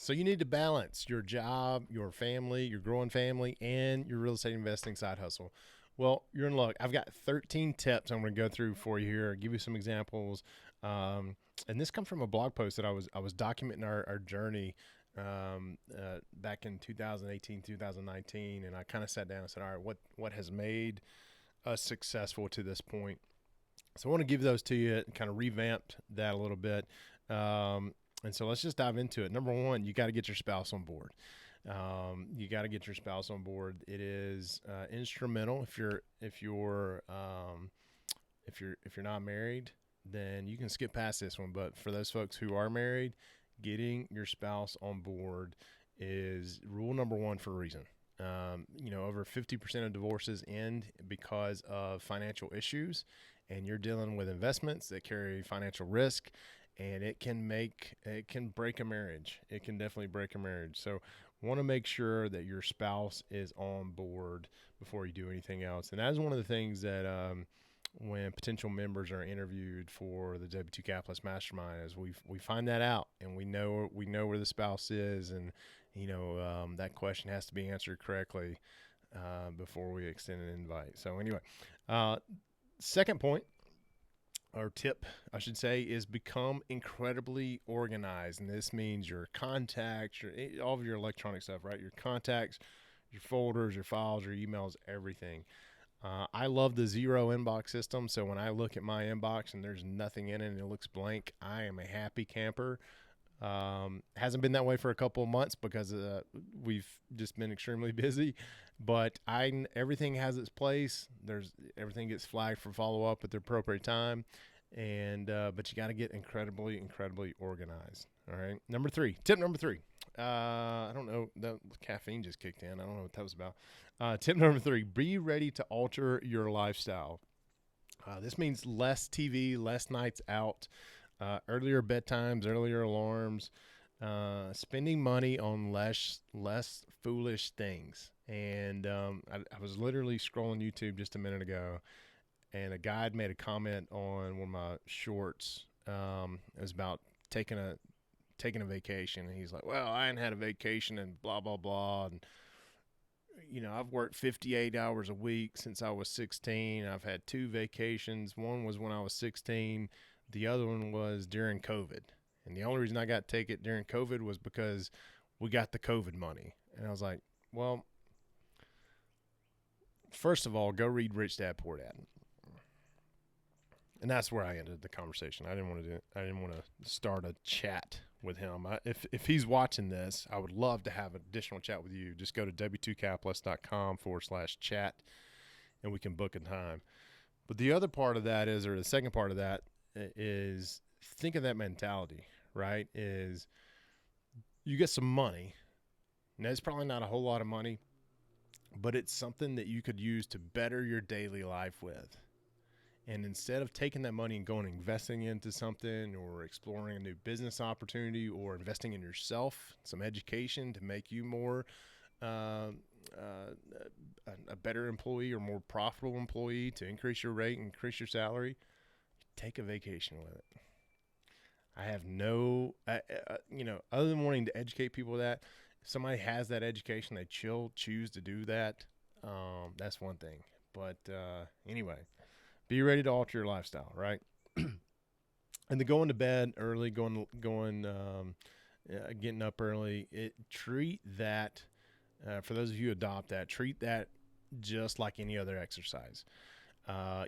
So you need to balance your job, your family, your growing family, and your real estate investing side hustle. Well, you're in luck. I've got 13 tips I'm going to go through for you here, give you some examples. Um, and this comes from a blog post that I was documenting our journey back in 2018, 2019, and I kind of sat down and said, all right, what has made us successful to this point? So I want to give those to you and kind of revamped that a little bit. And so let's just dive into it. Number one, you got to get your spouse on board. You got to get your spouse on board. It is instrumental. If you're not married, then you can skip past this one. But for those folks who are married, getting your spouse on board is rule number one for a reason. Over 50% of divorces end because of financial issues, and you're dealing with investments that carry financial risk, and it can break a marriage. It can definitely break a marriage. So want to make sure that your spouse is on board before you do anything else. And that is one of the things that when potential members are interviewed for the W2 Capitalist Mastermind, is we find that out, and we know where the spouse is, and that question has to be answered correctly before we extend an invite. So anyway, second point, or tip, I should say, is become incredibly organized. And this means your contacts, all of your electronic stuff, right? Your contacts, your folders, your files, your emails, everything. I love the zero inbox system. So when I look at my inbox and there's nothing in it and it looks blank, I am a happy camper. Hasn't been that way for a couple of months because we've just been extremely busy, but everything has its place. Everything gets flagged for follow up at the appropriate time. But you got to get incredibly, incredibly organized. All right. Tip number three. I don't know. The caffeine just kicked in. I don't know what that was about. Tip number three, be ready to alter your lifestyle. This means less TV, less nights out, earlier bedtimes, earlier alarms, spending money on less foolish things. And I was literally scrolling YouTube just a minute ago, and a guy had made a comment on one of my shorts. It was about taking a vacation, and he's like, well, I hadn't had a vacation and blah blah blah, and I've worked 58 hours a week since I was 16. I've had 2 vacations. One was when I was 16. The other one was during COVID. And the only reason I got to take it during COVID was because we got the COVID money. And I was like, well, first of all, go read Rich Dad Poor Dad. And that's where I ended the conversation. I didn't want to start a chat with him. If he's watching this, I would love to have an additional chat with you. Just go to w2capitalist.com/chat, and we can book a time. But the other part of that is, or the second part of that is, think of that mentality, right? Is you get some money. Now, it's probably not a whole lot of money, but it's something that you could use to better your daily life with. And instead of taking that money and going and investing into something, or exploring a new business opportunity, or investing in yourself, some education to make you more a better employee or more profitable employee, to increase your rate, increase your salary, take a vacation with it. I have other than wanting to educate people with that, if somebody has that education, they choose to do that. That's one thing. But anyway, be ready to alter your lifestyle, right? And the going to bed early, getting up early. Treat that. For those of you who adopt that, treat that just like any other exercise.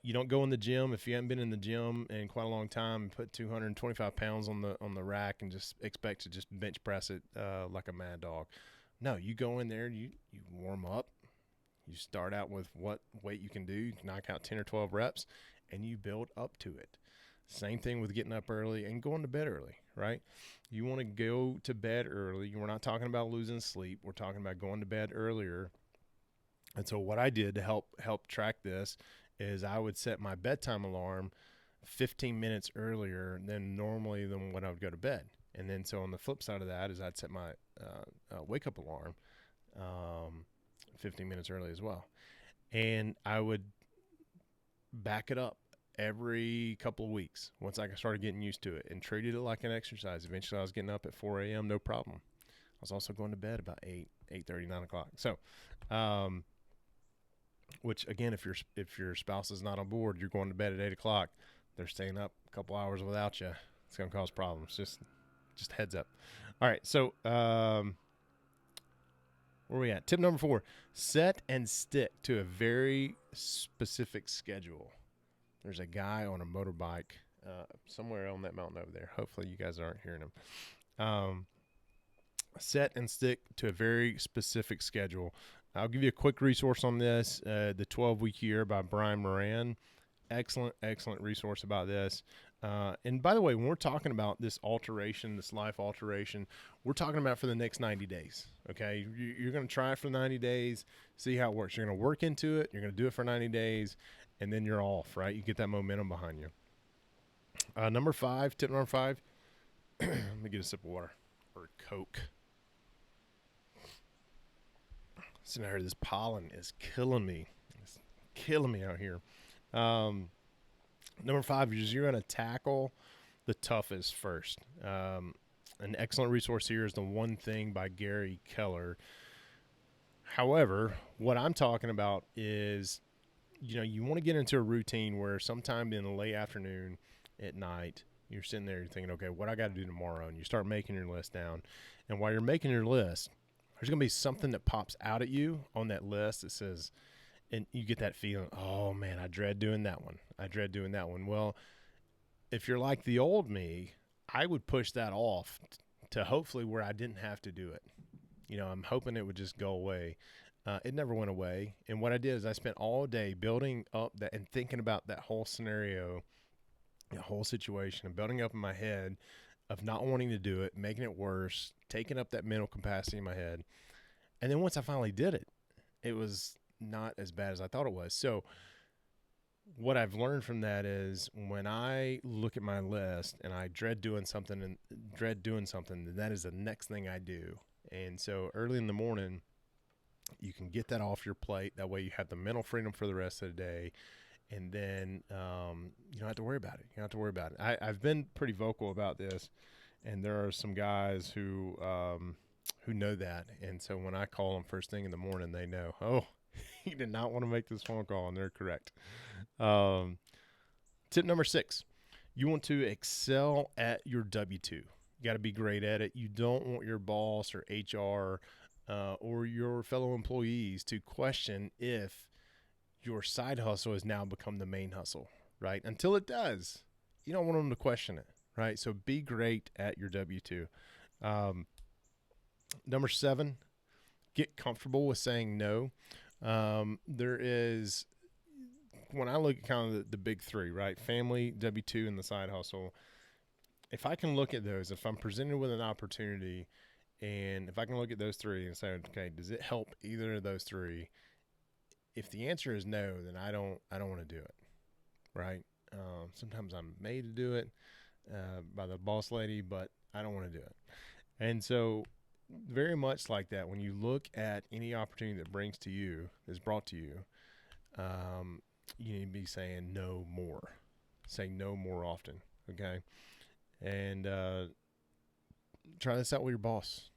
You don't go in the gym if you haven't been in the gym in quite a long time and put 225 pounds on the rack and just expect to just bench press it like a mad dog. No, you go in there, you warm up. You start out with what weight you can do. You can knock out 10 or 12 reps, and you build up to it. Same thing with getting up early and going to bed early, right? You want to go to bed early. We're not talking about losing sleep. We're talking about going to bed earlier. And so what I did to help track this is I would set my bedtime alarm 15 minutes earlier than when I would go to bed. And then so on the flip side of that is I'd set my wake-up alarm 15 minutes early as well. And I would back it up every couple of weeks once I started getting used to it, and treated it like an exercise. Eventually I was getting up at 4 a.m. no problem. was also going to bed about 8:30, 9 o'clock. So, which again, if your spouse is not on board, you're going to bed at 8 o'clock. They're staying up a couple hours without you. It's going to cause problems. Just heads up. All right. So, where are we at? Tip number 4, set and stick to a very specific schedule. There's a guy on a motorbike somewhere on that mountain over there. Hopefully you guys aren't hearing him. Set and stick to a very specific schedule. I'll give you a quick resource on this. The 12-Week Year by Brian Moran. Excellent resource about this. And by the way, when we're talking about this alteration, this life alteration, we're talking about for the next 90 days. Okay. You're going to try it for 90 days, see how it works. You're going to work into it. You're going to do it for 90 days and then you're off, right? You get that momentum behind you. Tip number 5, let me get a sip of water or Coke. So now this pollen is killing me. It's killing me out here. Number 5 is you're going to tackle the toughest first. An excellent resource here is The One Thing by Gary Keller. However, what I'm talking about is, you want to get into a routine where sometime in the late afternoon, at night, you're sitting there, you're thinking, okay, what I got to do tomorrow? And you start making your list down. And while you're making your list, there's going to be something that pops out at you on that list that says, and you get that feeling, oh man, I dread doing that one. Well, if you're like the old me, I would push that off to hopefully where I didn't have to do it. I'm hoping it would just go away. It never went away. And what I did is I spent all day building up that and thinking about that whole scenario, the whole situation, and building up in my head of not wanting to do it, making it worse, taking up that mental capacity in my head. And then once I finally did it, it was not as bad as I thought it was. So what I've learned from that is when I look at my list and I dread doing something, that is the next thing I do. And so early in the morning, you can get that off your plate. That way you have the mental freedom for the rest of the day. And then you don't have to worry about it. I've been pretty vocal about this, and there are some guys who know that. And so when I call them first thing in the morning, they know, oh, he did not want to make this phone call, and they're correct. Tip number 6, you want to excel at your W-2. You got to be great at it. You don't want your boss or HR or your fellow employees to question if your side hustle has now become the main hustle, right? Until it does, you don't want them to question it, right? So be great at your W-2. Number 7, get comfortable with saying no. There is, when I look at kind of the big 3, right? Family, W-2, and the side hustle. If I can look at those, if I'm presented with an opportunity, and if I can look at those 3 and say, okay, does it help either of those 3? If the answer is no, then I don't want to do it, right? Sometimes I'm made to do it by the boss lady, but I don't want to do it. And so very much like that, when you look at any opportunity that is brought to you, you need to be saying no more. Say no more often, okay? And try this out with your boss.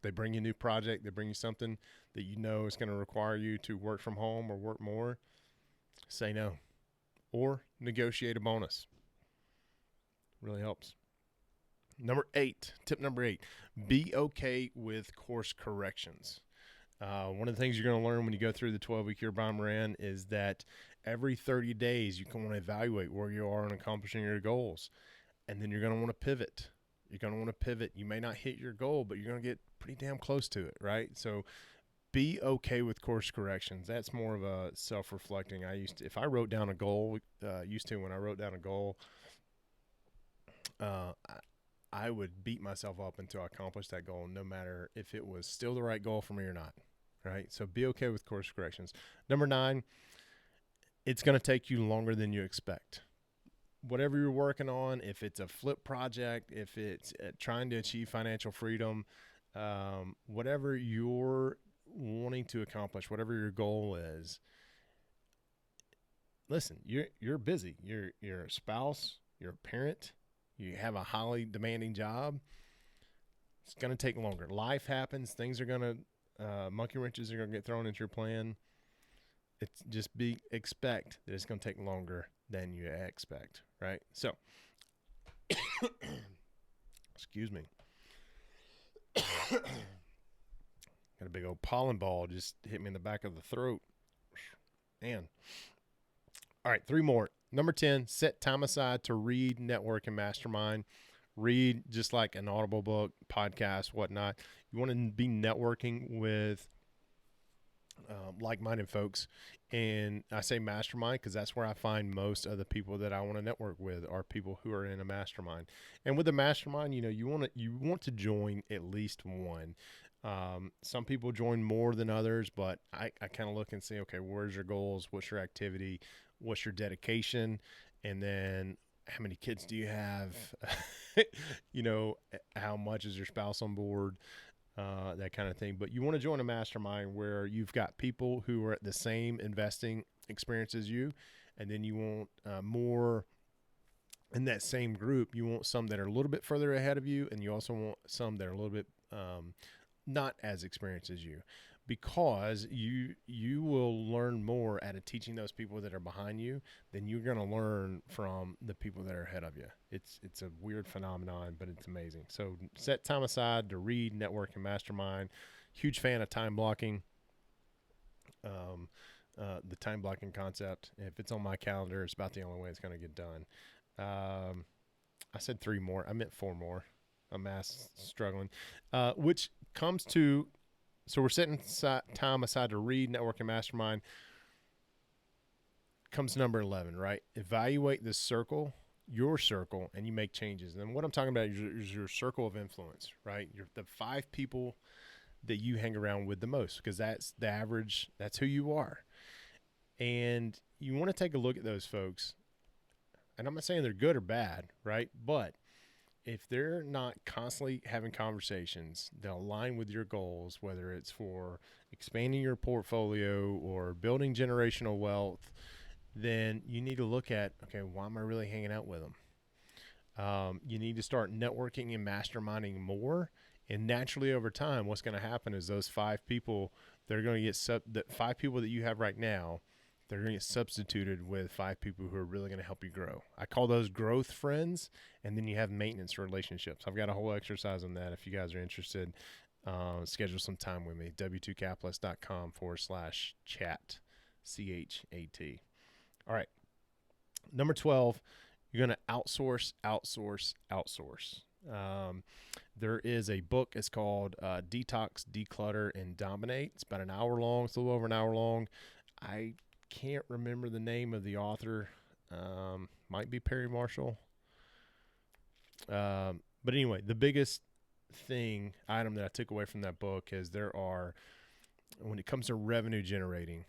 They bring you a new project. They bring you something that you know is going to require you to work from home or work more. Say no. Or negotiate a bonus. Really helps. Tip number 8, be okay with course corrections. One of the things you're going to learn when you go through the 12-Week Year by Moran is that every 30 days you can want to evaluate where you are in accomplishing your goals. And then you're going to want to pivot. You may not hit your goal, but you're going to get pretty damn close to it, right? So be okay with course corrections. That's more of a self-reflecting. If I wrote down a goal, when I wrote down a goal, I would beat myself up until I accomplished that goal, no matter if it was still the right goal for me or not, right? So be okay with course corrections. Number 9, it's going to take you longer than you expect. Whatever you're working on, if it's a flip project, if it's trying to achieve financial freedom, whatever you're wanting to accomplish, whatever your goal is, listen, you're busy. You're a spouse, you're a parent, you have a highly demanding job. It's going to take longer. Life happens. Things are going to, monkey wrenches are going to get thrown into your plan. It's just expect that it's going to take longer than you expect, right? So, excuse me. Got a big old pollen ball just hit me in the back of the throat. Man. All right, 3 more. Number 10, set time aside to read, network, and mastermind. Read just like an Audible book, podcast, whatnot. You want to be networking with like-minded folks. And I say mastermind because that's where I find most of the people that I want to network with are people who are in a mastermind. And with a mastermind, you want to join at least one. Some people join more than others, but I kind of look and say, okay, where's your goals? What's your activity? What's your dedication? And then how many kids do you have? How much is your spouse on board? That kind of thing. But you want to join a mastermind where you've got people who are at the same investing experience as you. And then you want more in that same group. You want some that are a little bit further ahead of you. And you also want some that are a little bit not as experienced as you, because you will learn more out of teaching those people that are behind you than you're going to learn from the people that are ahead of you. It's a weird phenomenon, but it's amazing. So set time aside to read, network, and mastermind. Huge fan of time blocking. The time blocking concept. If it's on my calendar, it's about the only way it's going to get done. I said 3 more. I meant 4 more. I'm struggling, which comes to, so we're setting time aside to read, network, and mastermind. Comes number 11, right? Evaluate the circle, your circle, and you make changes. And what I'm talking about is your circle of influence, right? The 5 people that you hang around with the most, because that's the average, that's who you are. And you want to take a look at those folks. And I'm not saying they're good or bad, right? But if they're not constantly having conversations that align with your goals, whether it's for expanding your portfolio or building generational wealth, then you need to look at, okay, why am I really hanging out with them? You need to start networking and masterminding more. And naturally over time, what's going to happen is those 5 people, they're going to get the 5 people that you have right now, they're going to get substituted with 5 people who are really going to help you grow. I call those growth friends, and then you have maintenance relationships. I've got a whole exercise on that. If you guys are interested, schedule some time with me, w2capitalist.com/chat, CHAT. All right. Number 12, you're going to outsource. There is a book. It's called Detox, Declutter, and Dominate. It's about an hour long. It's a little over an hour long. I can't remember the name of the author. Might be Perry Marshall. But anyway, the biggest item that I took away from that book is when it comes to revenue generating,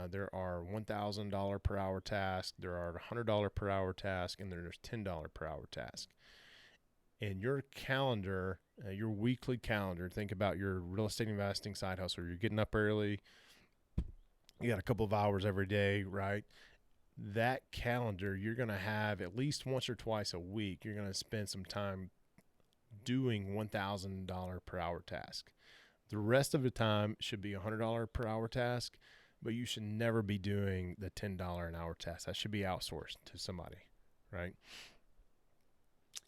there are $1,000 per hour tasks, there are $100 per hour tasks, and there's $10 per hour task. And your calendar, your weekly calendar, think about your real estate investing side hustle. You're getting up early. You got a couple of hours every day, right? That calendar, you're going to have at least once or twice a week, you're going to spend some time doing $1,000 per hour task. The rest of the time should be $100 per hour task, but you should never be doing the $10 an hour task. That should be outsourced to somebody, right?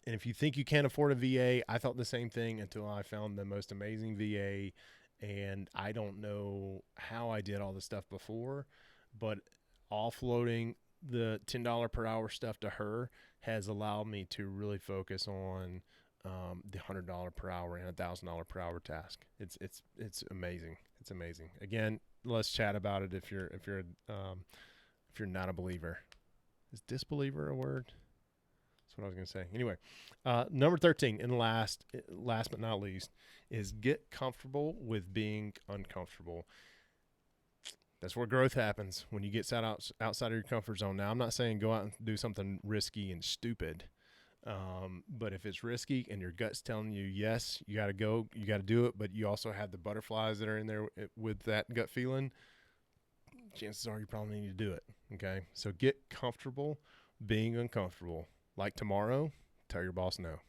And if you think you can't afford a VA, I thought the same thing until I found the most amazing VA. And I don't know how I did all this stuff before, but offloading the $10 per hour stuff to her has allowed me to really focus on the $100 per hour and $1,000 per hour task. It's amazing. It's amazing. Again, let's chat about it if you're not a believer. Is disbeliever a word? That's what I was going to say. Anyway, number 13 and last but not least is get comfortable with being uncomfortable. That's where growth happens, when you get outside of your comfort zone. Now, I'm not saying go out and do something risky and stupid, but if it's risky and your gut's telling you, yes, you got to go, you got to do it, but you also have the butterflies that are in there with that gut feeling, chances are you probably need to do it, okay? So get comfortable being uncomfortable. Like tomorrow, tell your boss no.